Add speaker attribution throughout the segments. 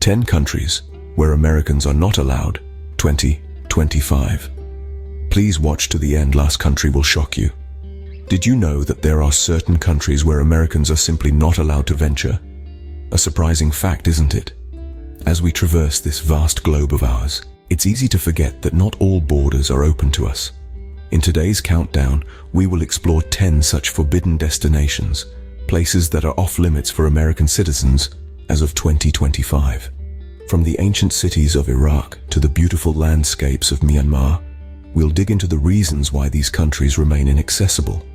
Speaker 1: 10 countries where Americans are not allowed, 2025. Please watch to the end. Last country will shock you. Did you know that there are certain countries where Americans are simply not allowed to venture? A surprising fact, isn't it? As we traverse this vast globe of ours, it's easy to forget that not all borders are open to us. In today's countdown, we will explore 10 such forbidden destinations, places that are off limits for American citizens as of 2025. From the ancient cities of Iraq to the beautiful landscapes of Myanmar, we'll dig into the reasons why these countries remain inaccessible.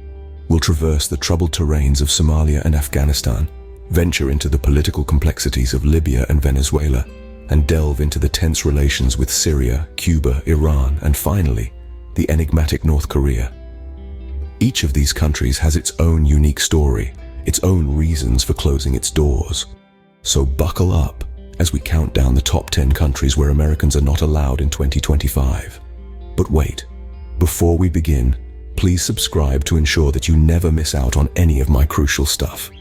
Speaker 1: We'll traverse the troubled terrains of Somalia and Afghanistan, venture into the political complexities of Libya and Venezuela, and delve into the tense relations with Syria, Cuba, Iran, and finally, the enigmatic North Korea. Each of these countries has its own unique story, its own reasons for closing its doors. So buckle up as we count down the top 10 countries where Americans are not allowed in 2025. But wait, before we begin, please subscribe to ensure that you never miss out on any of my crucial stuff.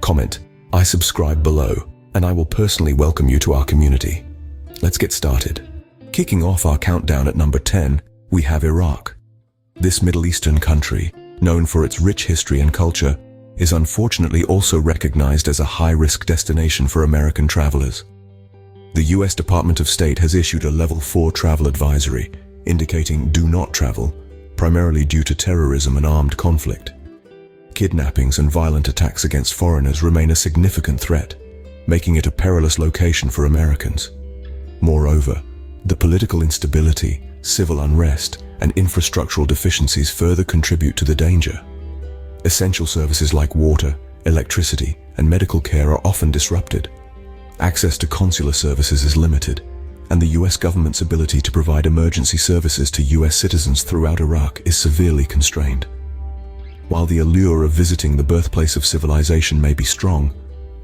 Speaker 1: Comment, "I subscribe" below, and I will personally welcome you to our community. Let's get started. Kicking off our countdown at number 10, we have Iraq. This Middle Eastern country, known for its rich history and culture, is unfortunately also recognized as a high-risk destination for American travelers. The U.S. Department of State has issued a Level 4 travel advisory, indicating do not travel, primarily due to terrorism and armed conflict. Kidnappings and violent attacks against foreigners remain a significant threat, making it a perilous location for Americans. Moreover, the political instability, civil unrest, and infrastructural deficiencies further contribute to the danger. Essential services like water, electricity, and medical care are often disrupted. Access to consular services is limited, and the U.S. government's ability to provide emergency services to U.S. citizens throughout Iraq is severely constrained. While the allure of visiting the birthplace of civilization may be strong,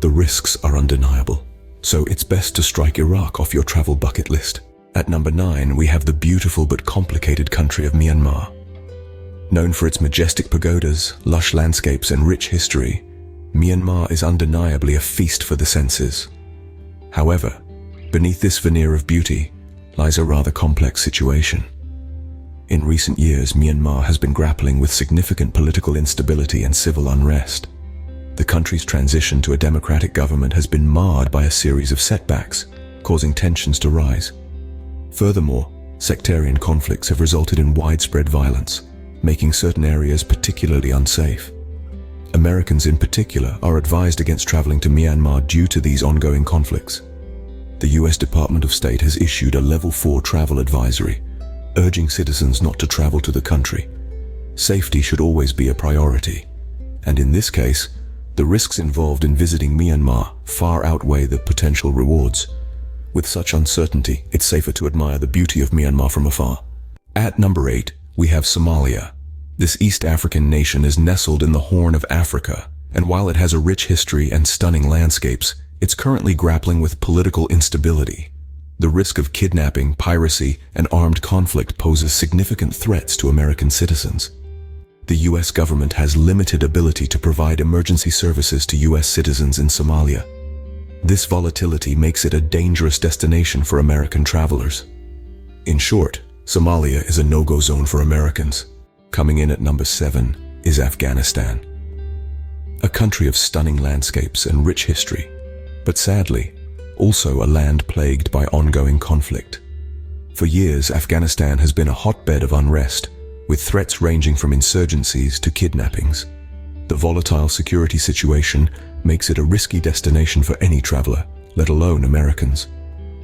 Speaker 1: the risks are undeniable. So it's best to strike Iraq off your travel bucket list. At number 9, we have the beautiful but complicated country of Myanmar. Known for its majestic pagodas, lush landscapes, and rich history, Myanmar is undeniably a feast for the senses. However, beneath this veneer of beauty lies a rather complex situation. In recent years, Myanmar has been grappling with significant political instability and civil unrest. The country's transition to a democratic government has been marred by a series of setbacks, causing tensions to rise. Furthermore, sectarian conflicts have resulted in widespread violence, making certain areas particularly unsafe. Americans in particular are advised against traveling to Myanmar due to these ongoing conflicts. The U.S. Department of State has issued a Level 4 travel advisory, urging citizens not to travel to the country. Safety should always be a priority, and in this case, the risks involved in visiting Myanmar far outweigh the potential rewards. With such uncertainty, it's safer to admire the beauty of Myanmar from afar. At number 8, we have Somalia. This East African nation is nestled in the Horn of Africa, and while it has a rich history and stunning landscapes, it's currently grappling with political instability. The risk of kidnapping, piracy, and armed conflict poses significant threats to American citizens. The U.S. government has limited ability to provide emergency services to U.S. citizens in Somalia. This volatility makes it a dangerous destination for American travelers. In short, Somalia is a no-go zone for Americans. Coming in at number 7 is Afghanistan. A country of stunning landscapes and rich history, but sadly, also a land plagued by ongoing conflict. For years, Afghanistan has been a hotbed of unrest, with threats ranging from insurgencies to kidnappings. The volatile security situation makes it a risky destination for any traveler, let alone Americans.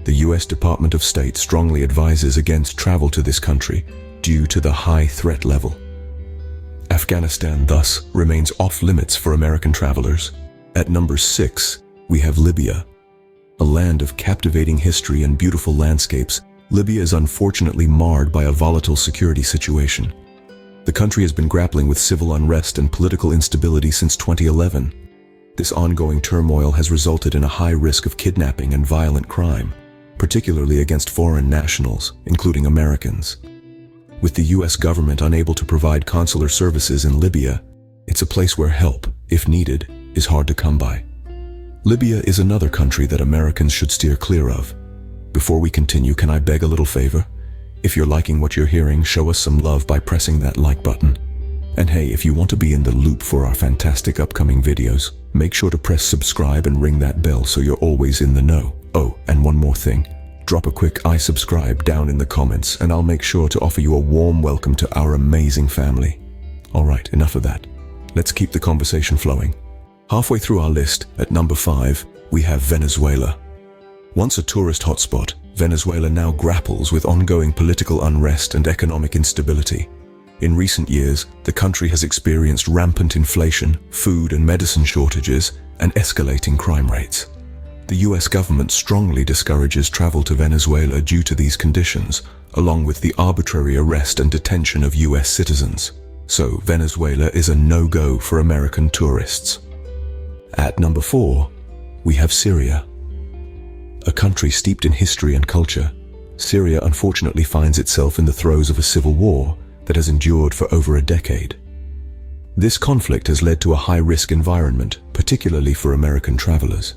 Speaker 1: The U.S. Department of State strongly advises against travel to this country due to the high threat level. Afghanistan thus remains off limits for American travelers. At number 6, we have Libya. A land of captivating history and beautiful landscapes, Libya is unfortunately marred by a volatile security situation. The country has been grappling with civil unrest and political instability since 2011. This ongoing turmoil has resulted in a high risk of kidnapping and violent crime, particularly against foreign nationals, including Americans. With the U.S. government unable to provide consular services in Libya, it's a place where help, if needed, is hard to come by. Libya is another country that Americans should steer clear of. Before we continue, can I beg a little favor? If you're liking what you're hearing, show us some love by pressing that like button. And hey, if you want to be in the loop for our fantastic upcoming videos, make sure to press subscribe and ring that bell so you're always in the know. Oh, and one more thing. Drop a quick "I subscribe" down in the comments and I'll make sure to offer you a warm welcome to our amazing family. Alright, enough of that. Let's keep the conversation flowing. Halfway through our list, at number 5, we have Venezuela. Once a tourist hotspot, Venezuela now grapples with ongoing political unrest and economic instability. In recent years, the country has experienced rampant inflation, food and medicine shortages, and escalating crime rates. The US government strongly discourages travel to Venezuela due to these conditions, along with the arbitrary arrest and detention of US citizens. So, Venezuela is a no-go for American tourists. At number 4, we have Syria. A country steeped in history and culture, Syria unfortunately finds itself in the throes of a civil war that has endured for over a decade. This conflict has led to a high-risk environment, particularly for American travelers.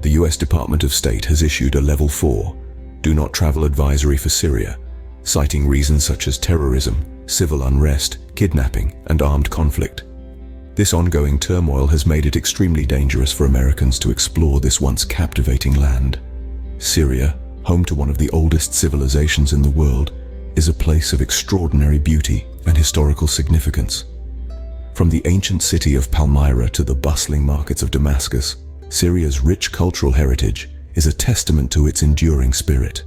Speaker 1: The US Department of State has issued a Level 4 Do Not Travel advisory for Syria, citing reasons such as terrorism, civil unrest, kidnapping, and armed conflict. This ongoing turmoil has made it extremely dangerous for Americans to explore this once captivating land. Syria, home to one of the oldest civilizations in the world, is a place of extraordinary beauty and historical significance. From the ancient city of Palmyra to the bustling markets of Damascus, Syria's rich cultural heritage is a testament to its enduring spirit.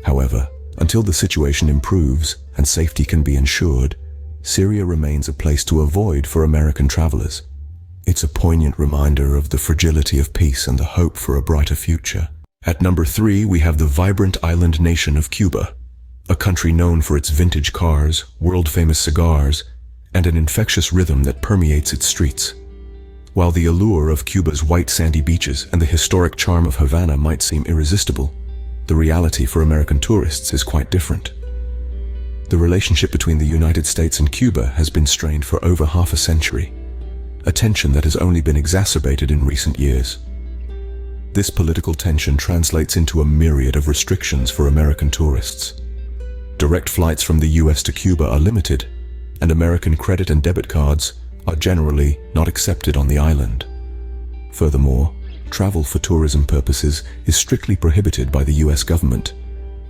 Speaker 1: However, until the situation improves and safety can be ensured, Syria remains a place to avoid for American travelers. It's a poignant reminder of the fragility of peace and the hope for a brighter future. At number 3, we have the vibrant island nation of Cuba, a country known for its vintage cars, world-famous cigars, and an infectious rhythm that permeates its streets. While the allure of Cuba's white sandy beaches and the historic charm of Havana might seem irresistible, the reality for American tourists is quite different. The relationship between the United States and Cuba has been strained for over half a century, a tension that has only been exacerbated in recent years. This political tension translates into a myriad of restrictions for American tourists. Direct flights from the US to Cuba are limited, and American credit and debit cards are generally not accepted on the island. Furthermore, travel for tourism purposes is strictly prohibited by the US government,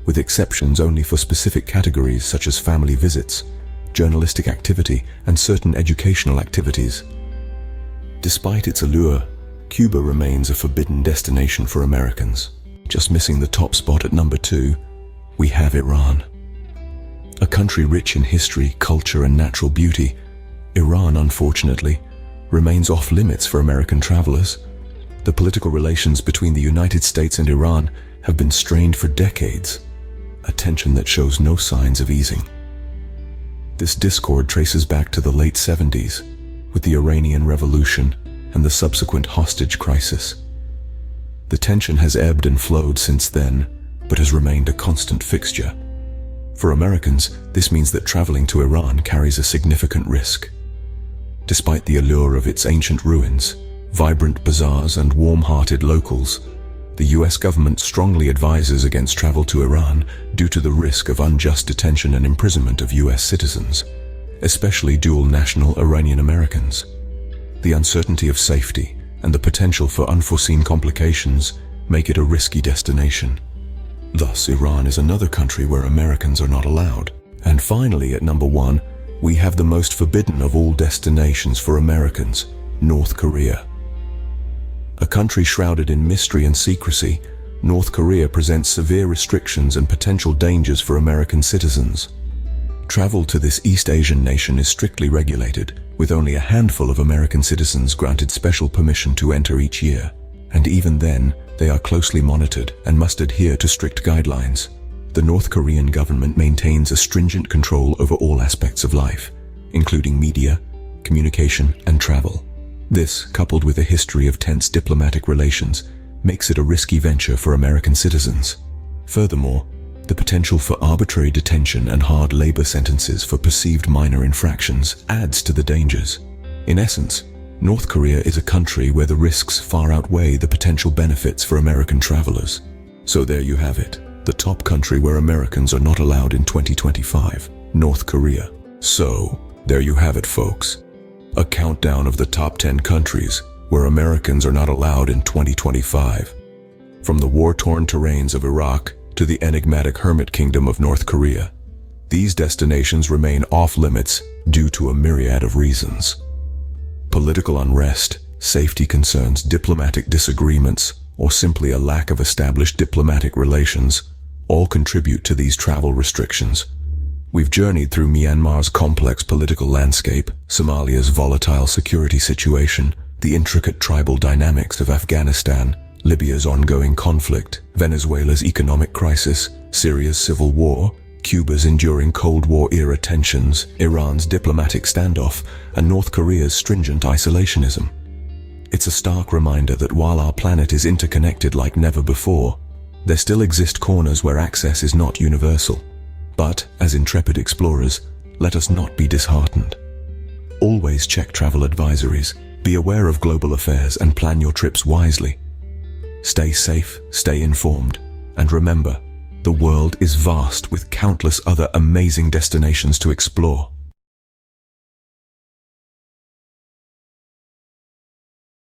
Speaker 1: with exceptions only for specific categories such as family visits, journalistic activity, and certain educational activities. Despite its allure, Cuba remains a forbidden destination for Americans. Just missing the top spot at number 2, we have Iran. A country rich in history, culture, and natural beauty, Iran, unfortunately, remains off-limits for American travelers. The political relations between the United States and Iran have been strained for decades, a tension that shows no signs of easing. This discord traces back to the late 70s, with the Iranian Revolution and the subsequent hostage crisis. The tension has ebbed and flowed since then, but has remained a constant fixture. For Americans, this means that traveling to Iran carries a significant risk. Despite the allure of its ancient ruins, vibrant bazaars, and warm-hearted locals, the US government strongly advises against travel to Iran due to the risk of unjust detention and imprisonment of US citizens, especially dual-national Iranian Americans. The uncertainty of safety and the potential for unforeseen complications make it a risky destination. Thus, Iran is another country where Americans are not allowed. And finally, at number 1, we have the most forbidden of all destinations for Americans, North Korea. A country shrouded in mystery and secrecy, North Korea presents severe restrictions and potential dangers for American citizens. Travel to this East Asian nation is strictly regulated, with only a handful of American citizens granted special permission to enter each year, and even then, they are closely monitored and must adhere to strict guidelines. The North Korean government maintains a stringent control over all aspects of life, including media, communication, and travel. This, coupled with a history of tense diplomatic relations, makes it a risky venture for American citizens. Furthermore, the potential for arbitrary detention and hard labor sentences for perceived minor infractions adds to the dangers. In essence, North Korea is a country where the risks far outweigh the potential benefits for American travelers. So there you have it, the top country where Americans are not allowed in 2025, North Korea. So, there you have it, folks. A countdown of the top 10 countries where Americans are not allowed in 2025. From the war-torn terrains of Iraq to the enigmatic hermit kingdom of North Korea, these destinations remain off-limits due to a myriad of reasons. Political unrest, safety concerns, diplomatic disagreements, or simply a lack of established diplomatic relations all contribute to these travel restrictions. We've journeyed through Myanmar's complex political landscape, Somalia's volatile security situation, the intricate tribal dynamics of Afghanistan, Libya's ongoing conflict, Venezuela's economic crisis, Syria's civil war, Cuba's enduring Cold War-era tensions, Iran's diplomatic standoff, and North Korea's stringent isolationism. It's a stark reminder that while our planet is interconnected like never before, there still exist corners where access is not universal. But, as intrepid explorers, let us not be disheartened. Always check travel advisories, be aware of global affairs, and plan your trips wisely. Stay safe, stay informed, and remember, the world is vast with countless other amazing destinations to explore.